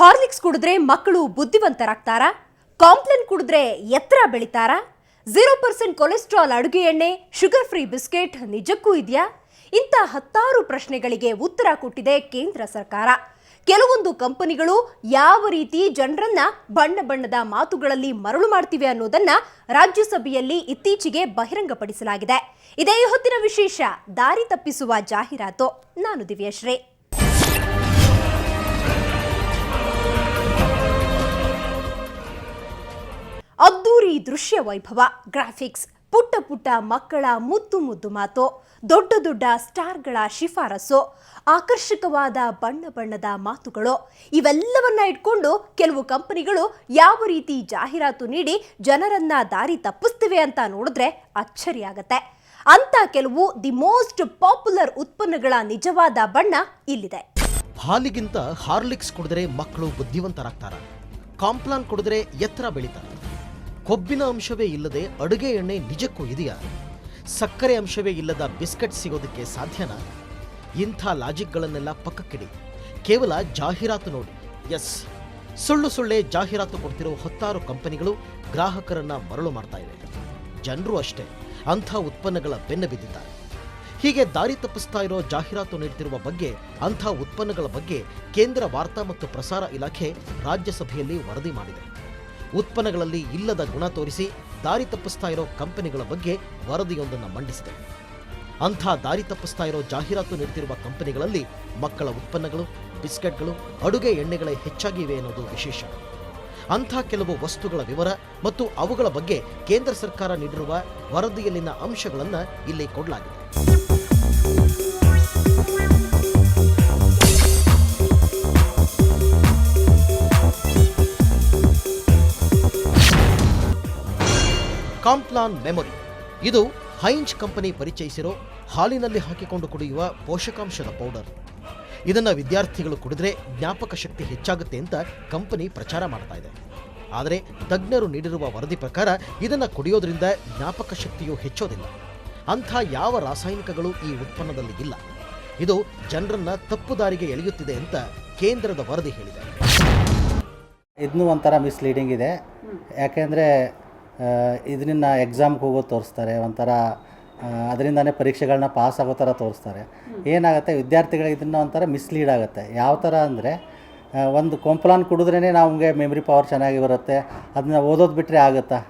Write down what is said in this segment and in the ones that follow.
Horlicks ಕುಡಿದ್ರೆ ಮಕ್ಕಳು ಬುದ್ಧಿವಂತರಾಗ್ತಾರಾ? ಕಾಂಪ್ಲೆನ್ ಕುಡಿದ್ರೆ ಎತ್ತರ ಬೆಳಿತಾರಾ? 0% ಕೊಲೆಸ್ಟ್ರಾಲ್ ಅಡುಗೆ ಎಣ್ಣೆ, ಶುಗರ್ ಫ್ರೀ ಬಿಸ್ಕೆಟ್ ನಿಜಕ್ಕೂ ಇದೆಯಾ? ಇಂಥ ಹತ್ತಾರು ಪ್ರಶ್ನೆಗಳಿಗೆ ಉತ್ತರ ಕೊಟ್ಟಿದೆ ಕೇಂದ್ರ ಸರ್ಕಾರ. ಕೆಲವೊಂದು ಕಂಪನಿಗಳು ಯಾವ ರೀತಿ ಜನರನ್ನ ಬಣ್ಣ ಬಣ್ಣದ ಮಾತುಗಳಲ್ಲಿ ಮರಳು ಮಾಡ್ತಿವೆ ಅನ್ನೋದನ್ನ ರಾಜ್ಯಸಭೆಯಲ್ಲಿ ಇತ್ತೀಚೆಗೆ ಬಹಿರಂಗಪಡಿಸಲಾಗಿದೆ. ಇದೇ ಹೊತ್ತಿನ ವಿಶೇಷ, ದಾರಿ ತಪ್ಪಿಸುವ ಜಾಹೀರಾತು. ನಾನು ದಿವ್ಯಶ್ರೀ. ಅದ್ದೂರಿ ದೃಶ್ಯ ವೈಭವ, ಗ್ರಾಫಿಕ್ಸ್, ಪುಟ್ಟ ಪುಟ್ಟ ಮಕ್ಕಳ ಮುದ್ದು ಮುದ್ದು ಮಾತು, ದೊಡ್ಡ ದೊಡ್ಡ ಸ್ಟಾರ್ಗಳ ಶಿಫಾರಸು, ಆಕರ್ಷಕವಾದ ಬಣ್ಣ ಬಣ್ಣದ ಮಾತುಗಳು, ಇವೆಲ್ಲವನ್ನ ಇಟ್ಕೊಂಡು ಕೆಲವು ಕಂಪನಿಗಳು ಯಾವ ರೀತಿ ಜಾಹೀರಾತು ನೀಡಿ ಜನರನ್ನ ದಾರಿ ತಪ್ಪಿಸ್ತಿವೆ ಅಂತ ನೋಡಿದ್ರೆ ಅಚ್ಚರಿಯಾಗತ್ತೆ. ಅಂತ ಕೆಲವು ದಿ ಮೋಸ್ಟ್ ಪಾಪ್ಯುಲರ್ ಉತ್ಪನ್ನಗಳ ನಿಜವಾದ ಬಣ್ಣ ಇಲ್ಲಿದೆ. ಹಾಲಿಗಿಂತ ಹಾರ್ಲಿಕ್ಸ್ ಕುಡಿದ್ರೆ ಮಕ್ಕಳು ಬುದ್ಧಿವಂತರಾಗ್ತಾರ, ಕಾಂಪ್ಲಾನ್ ಕುಡಿದ್ರೆ ಎತ್ತರ ಬೆಳಿತಾರ, ಕೊಬ್ಬಿನ ಅಂಶವೇ ಇಲ್ಲದೆ ಅಡುಗೆ ಎಣ್ಣೆ ನಿಜಕ್ಕೂ ಇದೆಯಾ, ಸಕ್ಕರೆ ಅಂಶವೇ ಇಲ್ಲದ ಬಿಸ್ಕೆಟ್ ಸಿಗೋದಕ್ಕೆ ಸಾಧ್ಯನಾ? ಇಂಥ ಲಾಜಿಕ್ಗಳನ್ನೆಲ್ಲ ಪಕ್ಕಕ್ಕಿಡಿ, ಕೇವಲ ಜಾಹೀರಾತು ನೋಡಿ. ಎಸ್, ಸುಳ್ಳೆ ಜಾಹೀರಾತು ಕೊಡ್ತಿರೋ ಹತ್ತಾರು ಕಂಪನಿಗಳು ಗ್ರಾಹಕರನ್ನ ಮರಳು ಮಾಡ್ತಾ ಇವೆ. ಜನರು ಅಷ್ಟೇ ಅಂಥ ಉತ್ಪನ್ನಗಳ ಬೆನ್ನ ಬಿದ್ದಿದ್ದಾರೆ. ಹೀಗೆ ದಾರಿ ತಪ್ಪಿಸ್ತಾ ಇರೋ ಜಾಹೀರಾತು ನೀಡ್ತಿರುವ ಬಗ್ಗೆ, ಅಂಥ ಉತ್ಪನ್ನಗಳ ಬಗ್ಗೆ ಕೇಂದ್ರ ವಾರ್ತಾ ಮತ್ತು ಪ್ರಸಾರ ಇಲಾಖೆ ರಾಜ್ಯಸಭೆಯಲ್ಲಿ ವರದಿ ಮಾಡಿದೆ. ಉತ್ಪನ್ನಗಳಲ್ಲಿ ಇಲ್ಲದ ಗುಣ ತೋರಿಸಿ ದಾರಿ ತಪ್ಪಿಸ್ತಾ ಇರೋ ಕಂಪನಿಗಳ ಬಗ್ಗೆ ವರದಿಯೊಂದನ್ನು ಮಂಡಿಸಿದೆ. ಅಂಥ ದಾರಿ ತಪ್ಪಿಸ್ತಾ ಇರೋ ಜಾಹೀರಾತು ನೀಡ್ತಿರುವ ಕಂಪನಿಗಳಲ್ಲಿ ಮಕ್ಕಳ ಉತ್ಪನ್ನಗಳು, ಬಿಸ್ಕೆಟ್ಗಳು, ಅಡುಗೆ ಎಣ್ಣೆಗಳೇ ಹೆಚ್ಚಾಗಿವೆ ಅನ್ನೋದು ವಿಶೇಷ. ಅಂಥ ಕೆಲವು ವಸ್ತುಗಳ ವಿವರ ಮತ್ತು ಅವುಗಳ ಬಗ್ಗೆ ಕೇಂದ್ರ ಸರ್ಕಾರ ನೀಡಿರುವ ವರದಿಯಲ್ಲಿನ ಅಂಶಗಳನ್ನು ಇಲ್ಲಿ ಕೊಡಲಾಗಿದೆ. ಕಾಂಪ್ಲಾನ್ ಮೆಮೊರಿ, ಇದು ಹೈಂಜ್ ಕಂಪನಿ ಪರಿಚಯಿಸಿರೋ ಹಾಲಿನಲ್ಲಿ ಹಾಕಿಕೊಂಡು ಕುಡಿಯುವ ಪೋಷಕಾಂಶದ ಪೌಡರ್. ಇದನ್ನು ವಿದ್ಯಾರ್ಥಿಗಳು ಕುಡಿದ್ರೆ ಜ್ಞಾಪಕ ಶಕ್ತಿ ಹೆಚ್ಚಾಗುತ್ತೆ ಅಂತ ಕಂಪನಿ ಪ್ರಚಾರ ಮಾಡ್ತಾ ಇದೆ. ಆದರೆ ತಜ್ಞರು ನೀಡಿರುವ ವರದಿ ಪ್ರಕಾರ ಇದನ್ನು ಕುಡಿಯೋದ್ರಿಂದ ಜ್ಞಾಪಕ ಶಕ್ತಿಯು ಹೆಚ್ಚೋದಿಲ್ಲ. ಅಂಥ ಯಾವ ರಾಸಾಯನಿಕಗಳು ಈ ಉತ್ಪನ್ನದಲ್ಲಿ ಇಲ್ಲ. ಇದು ಜನರನ್ನ ತಪ್ಪು ದಾರಿಗೆ ಎಳೆಯುತ್ತಿದೆ ಅಂತ ಕೇಂದ್ರದ ವರದಿ ಹೇಳಿದೆ. ಇದನ್ನು ಒಂಥರ ಮಿಸ್ಲೀಡಿಂಗ್ ಇದೆ. ಯಾಕೆಂದರೆ ಇದನ್ನ ಎಕ್ಸಾಮ್ಗೆ ಹೋಗೋದು ತೋರಿಸ್ತಾರೆ, ಒಂಥರ ಅದರಿಂದನೇ ಪರೀಕ್ಷೆಗಳನ್ನ ಪಾಸ್ ಆಗೋ ಥರ ತೋರಿಸ್ತಾರೆ. ಏನಾಗುತ್ತೆ, ವಿದ್ಯಾರ್ಥಿಗಳಿಗೆ ಇದನ್ನು ಒಂಥರ ಮಿಸ್ಲೀಡ್ ಆಗುತ್ತೆ. ಯಾವ ಥರ ಅಂದರೆ, ಒಂದು ಕಾಂಪ್ಲಾನ್ ಕುಡಿದ್ರೇ ನಮಗೆ ಮೆಮ್ರಿ ಪವರ್ ಚೆನ್ನಾಗಿ ಬರುತ್ತೆ, ಅದನ್ನ ಓದೋದು ಬಿಟ್ಟರೆ ಆಗುತ್ತಾ?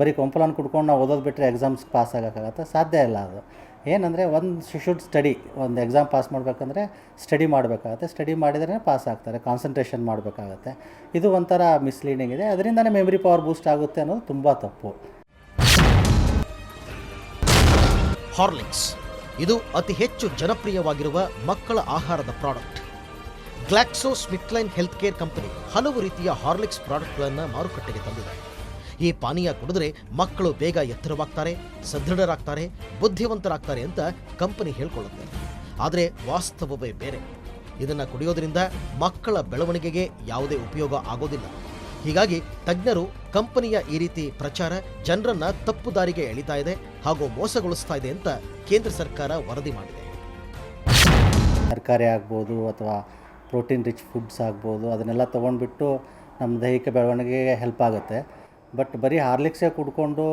ಬರೀ ಕಾಂಪ್ಲಾನ್ ಕುಡ್ಕೊಂಡು ನಾವು ಓದೋದು ಬಿಟ್ಟರೆ ಎಕ್ಸಾಮ್ಸ್ ಪಾಸ್ ಆಗೋಕ್ಕಾಗತ್ತೆ? ಸಾಧ್ಯ ಇಲ್ಲ. ಅದು ಏನಂದರೆ, ಒಂದು ಶುಡ್ ಸ್ಟಡಿ. ಒಂದು ಎಕ್ಸಾಮ್ ಪಾಸ್ ಮಾಡಬೇಕಂದ್ರೆ ಸ್ಟಡಿ ಮಾಡಬೇಕಾಗತ್ತೆ. ಸ್ಟಡಿ ಮಾಡಿದ್ರೇ ಪಾಸ್ ಆಗ್ತಾರೆ, ಕಾನ್ಸಂಟ್ರೇಷನ್ ಮಾಡಬೇಕಾಗತ್ತೆ. ಇದು ಒಂಥರ ಮಿಸ್ಲೀಡಿಂಗ್ ಇದೆ. ಅದರಿಂದನೇ ಮೆಮ್ರಿ ಪವರ್ ಬೂಸ್ಟ್ ಆಗುತ್ತೆ ಅನ್ನೋದು ತುಂಬ ತಪ್ಪು. ಹಾರ್ಲಿಕ್ಸ್, ಇದು ಅತಿ ಹೆಚ್ಚು ಜನಪ್ರಿಯವಾಗಿರುವ ಮಕ್ಕಳ ಆಹಾರದ ಪ್ರಾಡಕ್ಟ್. ಗ್ಲಾಕ್ಸೋ ಸ್ಮಿತ್ಕ್ಲೈನ್ ಹೆಲ್ತ್ ಕೇರ್ ಕಂಪನಿ ಹಲವು ರೀತಿಯ ಹಾರ್ಲಿಕ್ಸ್ ಪ್ರಾಡಕ್ಟ್ಗಳನ್ನು ಮಾರುಕಟ್ಟೆಗೆ ತಂದಿದೆ. ಈ ಪಾನೀಯ ಕುಡಿದ್ರೆ ಮಕ್ಕಳು ಬೇಗ ಎತ್ತರವಾಗ್ತಾರೆ, ಸದೃಢರಾಗ್ತಾರೆ, ಬುದ್ಧಿವಂತರಾಗ್ತಾರೆ ಅಂತ ಕಂಪನಿ ಹೇಳ್ಕೊಳ್ಳುತ್ತೆ. ಆದರೆ ವಾಸ್ತವವೇ ಬೇರೆ. ಇದನ್ನು ಕುಡಿಯೋದ್ರಿಂದ ಮಕ್ಕಳ ಬೆಳವಣಿಗೆಗೆ ಯಾವುದೇ ಉಪಯೋಗ ಆಗೋದಿಲ್ಲ. ಹೀಗಾಗಿ ತಜ್ಞರು ಕಂಪನಿಯ ಈ ರೀತಿ ಪ್ರಚಾರ ಜನರನ್ನ ತಪ್ಪು ದಾರಿಗೆ ಎಳಿತಾ ಇದೆ ಹಾಗೂ ಮೋಸಗೊಳಿಸ್ತಾ ಇದೆ ಅಂತ ಕೇಂದ್ರ ಸರ್ಕಾರ ವರದಿ ಮಾಡಿದೆ. ತರಕಾರಿ ಆಗ್ಬೋದು ಅಥವಾ ಪ್ರೋಟೀನ್ ರಿಚ್ ಫುಡ್ಸ್ ಆಗ್ಬೋದು, ಅದನ್ನೆಲ್ಲ ತೊಗೊಂಡ್ಬಿಟ್ಟು ನಮ್ಮ ದೈಹಿಕ ಬೆಳವಣಿಗೆಗೆ ಹೆಲ್ಪ್ ಆಗುತ್ತೆ. ಬಟ್ ಬರೀ ಹಾರ್ಲಿಕ್ಸೇ ಕುಡ್ಕೊಂಡು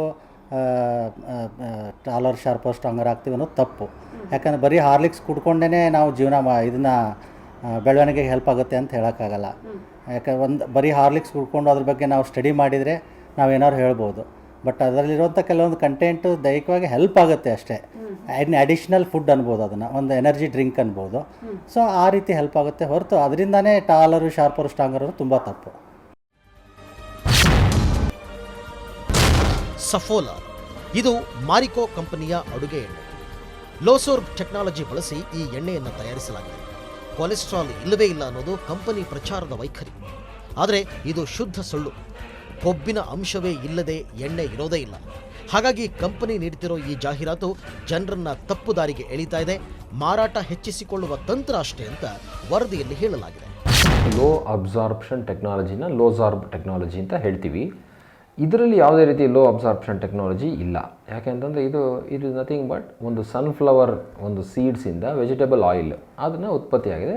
ಟಾಲರ್ ಶಾರ್ಪರ್ ಸ್ಟ್ರಾಂಗರ್ ಆಗ್ತೀವಿ ಅನ್ನೋದು ತಪ್ಪು. ಯಾಕಂದರೆ ಬರೀ ಹಾರ್ಲಿಕ್ಸ್ ಕುಡ್ಕೊಂಡೇ ನಾವು ಜೀವನ ಇದನ್ನು ಬೆಳವಣಿಗೆಗೆ ಹೆಲ್ಪ್ ಆಗುತ್ತೆ ಅಂತ ಹೇಳೋಕ್ಕಾಗಲ್ಲ. ಯಾಕೆ ಬರೀ ಹಾರ್ಲಿಕ್ಸ್ ಕುಡ್ಕೊಂಡು ಅದ್ರ ಬಗ್ಗೆ ನಾವು ಸ್ಟಡಿ ಮಾಡಿದರೆ ನಾವೇನಾದ್ರು ಹೇಳ್ಬೋದು. ಬಟ್ ಅದರಲ್ಲಿರುವಂಥ ಕೆಲವೊಂದು ಕಂಟೆಂಟು ದೈಹಿಕವಾಗಿ ಹೆಲ್ಪ್ ಆಗುತ್ತೆ ಅಷ್ಟೇ. ಅಡಿಷ್ನಲ್ ಫುಡ್ ಅನ್ಬೋದು, ಅದನ್ನು ಒಂದು ಎನರ್ಜಿ ಡ್ರಿಂಕ್ ಅನ್ಬೋದು. ಸೊ ಆ ರೀತಿ ಹೆಲ್ಪ್ ಆಗುತ್ತೆ ಹೊರತು ಅದರಿಂದನೇ ಟಾಲರು ಶಾರ್ಪರು ಸ್ಟ್ರಾಂಗರು ತುಂಬ ತಪ್ಪು. ಸಫೋಲಾ, ಇದು ಮಾರಿಕೋ ಕಂಪನಿಯ ಅಡುಗೆ ಎಣ್ಣೆ. ಲೋಸೋರ್ಬ್ ಟೆಕ್ನಾಲಜಿ ಬಳಸಿ ಈ ಎಣ್ಣೆಯನ್ನು ತಯಾರಿಸಲಾಗಿದೆ. ಕೊಲೆಸ್ಟ್ರಾಲ್ ಇಲ್ಲವೇ ಇಲ್ಲ ಅನ್ನೋದು ಕಂಪನಿ ಪ್ರಚಾರದ ವೈಖರಿ. ಆದರೆ ಇದು ಶುದ್ಧ ಸುಳ್ಳು. ಕೊಬ್ಬಿನ ಅಂಶವೇ ಇಲ್ಲದೆ ಎಣ್ಣೆ ಇರೋದೇ ಇಲ್ಲ. ಹಾಗಾಗಿ ಕಂಪನಿ ನೀಡುತ್ತಿರೋ ಈ ಜಾಹೀರಾತು ಜನರನ್ನ ತಪ್ಪು ದಾರಿಗೆ ಎಳಿತಾ ಇದೆ, ಮಾರಾಟ ಹೆಚ್ಚಿಸಿಕೊಳ್ಳುವ ತಂತ್ರ ಅಷ್ಟೇ ಅಂತ ವರದಿಯಲ್ಲಿ ಹೇಳಲಾಗಿದೆ. ಲೋ ಅಬ್ಸಾರ್ಪ್ಷನ್ ಟೆಕ್ನಾಲಜಿನ ಲೋಸಾರ್ಬ್ ಟೆಕ್ನಾಲಜಿ ಅಂತ ಹೇಳ್ತೀವಿ. ಇದರಲ್ಲಿ ಯಾವುದೇ ರೀತಿ ಲೋ ಅಬ್ಸಾರ್ಪ್ಷನ್ ಟೆಕ್ನಾಲಜಿ ಇಲ್ಲ. ಯಾಕೆಂತಂದರೆ ಇದು ಇಟ್ ಇಸ್ ನಥಿಂಗ್ ಬಟ್ ಒಂದು ಸನ್ಫ್ಲವರ್ ಒಂದು ಸೀಡ್ಸಿಂದ ವೆಜಿಟೇಬಲ್ ಆಯಿಲ್ ಅದನ್ನು ಉತ್ಪತ್ತಿಯಾಗಿದೆ.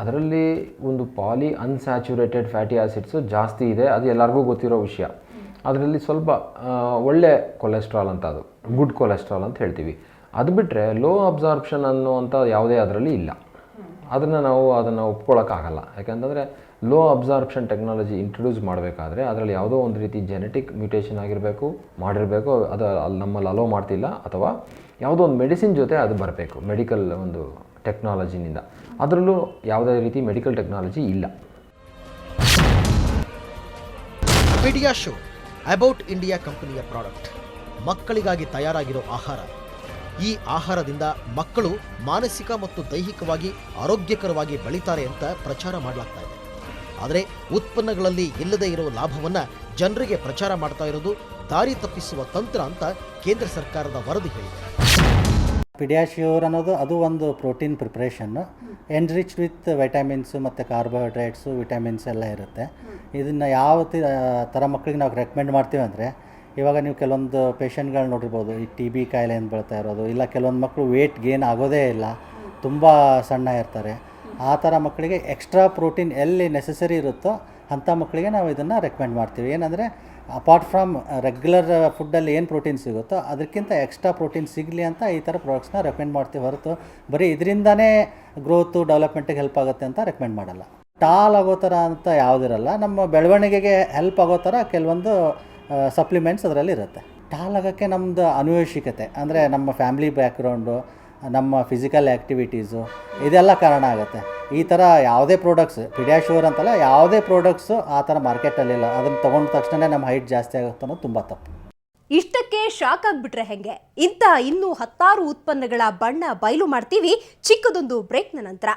ಅದರಲ್ಲಿ ಒಂದು ಪಾಲಿ ಅನ್ಸ್ಯಾಚುರೇಟೆಡ್ ಫ್ಯಾಟಿ ಆ್ಯಸಿಡ್ಸು ಜಾಸ್ತಿ ಇದೆ, ಅದು ಎಲ್ಲರಿಗೂ ಗೊತ್ತಿರೋ ವಿಷಯ. ಅದರಲ್ಲಿ ಸ್ವಲ್ಪ ಒಳ್ಳೆ ಕೊಲೆಸ್ಟ್ರಾಲ್ ಅಂತ, ಅದು ಗುಡ್ ಕೊಲೆಸ್ಟ್ರಾಲ್ ಅಂತ ಹೇಳ್ತೀವಿ. ಅದು ಬಿಟ್ಟರೆ ಲೋ ಅಬ್ಸಾರ್ಪ್ಷನ್ ಅನ್ನುವಂಥ ಯಾವುದೇ ಅದರಲ್ಲಿ ಇಲ್ಲ. ಅದನ್ನು ಒಪ್ಕೊಳ್ಳೋಕ್ಕಾಗಲ್ಲ. ಯಾಕೆಂತಂದರೆ ಲೋ ಅಬ್ಸಾರ್ಪ್ಷನ್ ಟೆಕ್ನಾಲಜಿ ಇಂಟ್ರೊಡ್ಯೂಸ್ ಮಾಡಬೇಕಾದ್ರೆ ಅದರಲ್ಲಿ ಯಾವುದೋ ಒಂದು ರೀತಿ ಜೆನೆಟಿಕ್ ಮ್ಯೂಟೇಷನ್ ಮಾಡಿರಬೇಕು, ಅದು ಅಲ್ಲಿ ನಮ್ಮಲ್ಲಿ ಅಲೋ ಮಾಡ್ತಿಲ್ಲ, ಅಥವಾ ಯಾವುದೋ ಒಂದು ಮೆಡಿಸಿನ್ ಜೊತೆ ಅದು ಬರಬೇಕು, ಮೆಡಿಕಲ್ ಒಂದು ಟೆಕ್ನಾಲಜಿನಿಂದ. ಅದರಲ್ಲೂ ಯಾವುದೇ ರೀತಿ ಮೆಡಿಕಲ್ ಟೆಕ್ನಾಲಜಿ ಇಲ್ಲ. ಪೀಡಿಯಾಶ್ಯೂರ್ ಅಬೌಟ್ ಇಂಡಿಯಾ ಕಂಪನಿಯ ಪ್ರಾಡಕ್ಟ್, ಮಕ್ಕಳಿಗಾಗಿ ತಯಾರಾಗಿರೋ ಆಹಾರ. ಈ ಆಹಾರದಿಂದ ಮಕ್ಕಳು ಮಾನಸಿಕ ಮತ್ತು ದೈಹಿಕವಾಗಿ ಆರೋಗ್ಯಕರವಾಗಿ ಬೆಳೀತಾರೆ ಅಂತ ಪ್ರಚಾರ ಮಾಡಲಾಗ್ತಾ ಇದೆ. ಆದರೆ ಉತ್ಪನ್ನಗಳಲ್ಲಿ ಇಲ್ಲದೇ ಇರೋ ಲಾಭವನ್ನ ಜನರಿಗೆ ಪ್ರಚಾರ ಮಾಡ್ತಾ ಇರೋದು ದಾರಿ ತಪ್ಪಿಸುವ ತಂತ್ರ ಅಂತ ಕೇಂದ್ರ ಸರ್ಕಾರದ ವರದಿ ಹೇಳಿದೆ. ಪಿಡಿಯಾಶ್ಯೂರ್ ಅನ್ನೋದು ಅದು ಒಂದು ಪ್ರೋಟೀನ್ ಪ್ರಿಪ್ರೇಷನ್ನು, ಎನ್ರಿಚ್ ವಿತ್ ವೈಟಮಿನ್ಸು ಮತ್ತು ಕಾರ್ಬೋಹೈಡ್ರೇಟ್ಸು, ವಿಟಮಿನ್ಸ್ ಎಲ್ಲ ಇರುತ್ತೆ. ಇದನ್ನು ಯಾವ ಥರ ಮಕ್ಕಳಿಗೆ ನಾವು ರೆಕಮೆಂಡ್ ಮಾಡ್ತೀವಿ ಅಂದರೆ, ಇವಾಗ ನೀವು ಕೆಲವೊಂದು ಪೇಷಂಟ್ಗಳು ನೋಡಿರ್ಬೋದು, ಈ ಟಿ ಬಿ ಕಾಯಿಲೆಯಿಂದ ಬೀಳ್ತಾ ಇರೋದು, ಇಲ್ಲ ಕೆಲವೊಂದು ಮಕ್ಕಳು ವೇಟ್ ಗೇನ್ ಆಗೋದೇ ಇಲ್ಲ, ತುಂಬ ಸಣ್ಣ ಇರ್ತಾರೆ. ಆ ಥರ ಮಕ್ಕಳಿಗೆ ಎಕ್ಸ್ಟ್ರಾ ಪ್ರೋಟೀನ್ ಎಲ್ಲಿ ನೆಸೆಸರಿ ಇರುತ್ತೋ ಅಂಥ ಮಕ್ಕಳಿಗೆ ನಾವು ಇದನ್ನು ರೆಕಮೆಂಡ್ ಮಾಡ್ತೀವಿ. ಏನಂದರೆ ಅಪಾರ್ಟ್ ಫ್ರಮ್ ರೆಗ್ಯುಲರ್ ಫುಡ್ಡಲ್ಲಿ ಏನು ಪ್ರೋಟೀನ್ ಸಿಗುತ್ತೋ ಅದಕ್ಕಿಂತ ಎಕ್ಸ್ಟ್ರಾ ಪ್ರೋಟೀನ್ ಸಿಗಲಿ ಅಂತ ಈ ಥರ ಪ್ರಾಡಕ್ಟ್ಸ್ನ ರೆಕಮೆಂಡ್ ಮಾಡ್ತೀವಿ ಹೊರತು ಬರೀ ಇದರಿಂದನೇ ಗ್ರೋತು ಡೆವಲಪ್ಮೆಂಟಿಗೆ ಹೆಲ್ಪ್ ಆಗುತ್ತೆ ಅಂತ ರೆಕಮೆಂಡ್ ಮಾಡಲ್ಲ. ಟಾಲ್ ಆಗೋ ಥರ ಅಂತ ಯಾವುದಿರಲ್ಲ, ನಮ್ಮ ಬೆಳವಣಿಗೆಗೆ ಹೆಲ್ಪ್ ಆಗೋ ಥರ ಕೆಲವೊಂದು ಸಪ್ಲಿಮೆಂಟ್ಸ್ ಅದರಲ್ಲಿ ಇರುತ್ತೆ. ಟಾಲ್ ಆಗೋಕ್ಕೆ ನಮ್ಮದು ಅನುವಂಶಿಕತೆ, ಅಂದರೆ ನಮ್ಮ ಫ್ಯಾಮಿಲಿ ಬ್ಯಾಕ್ಗ್ರೌಂಡು, ನಮ್ಮ ಫಿಸಿಕಲ್ ಆ್ಯಕ್ಟಿವಿಟೀಸು, ಇದೆಲ್ಲ ಕಾರಣ ಆಗುತ್ತೆ. ಈ ಥರ ಯಾವುದೇ ಪ್ರಾಡಕ್ಟ್ಸ್, ಪಿಡಿಯಾಶ್ಯೂರ್ ಅಂತಲ್ಲ, ಯಾವುದೇ ಪ್ರಾಡಕ್ಟ್ಸು ಆ ಥರ ಮಾರ್ಕೆಟಲ್ಲಿಲ್ಲ. ಅದನ್ನು ತೊಗೊಂಡ ತಕ್ಷಣ ನಮ್ಮ ಹೈಟ್ ಜಾಸ್ತಿ ಆಗುತ್ತೆ ಅನ್ನೋದು ತುಂಬ ತಪ್ಪು. ಇಷ್ಟಕ್ಕೆ ಶಾಕ್ ಆಗ್ಬಿಟ್ರೆ ಹೆಂಗೆ? ಇಂಥ ಇನ್ನೂ 10 ಉತ್ಪನ್ನಗಳ ಬಣ್ಣ ಬಯಲು ಮಾಡ್ತೀವಿ ಚಿಕ್ಕದೊಂದು ಬ್ರೇಕ್ನ ನಂತರ.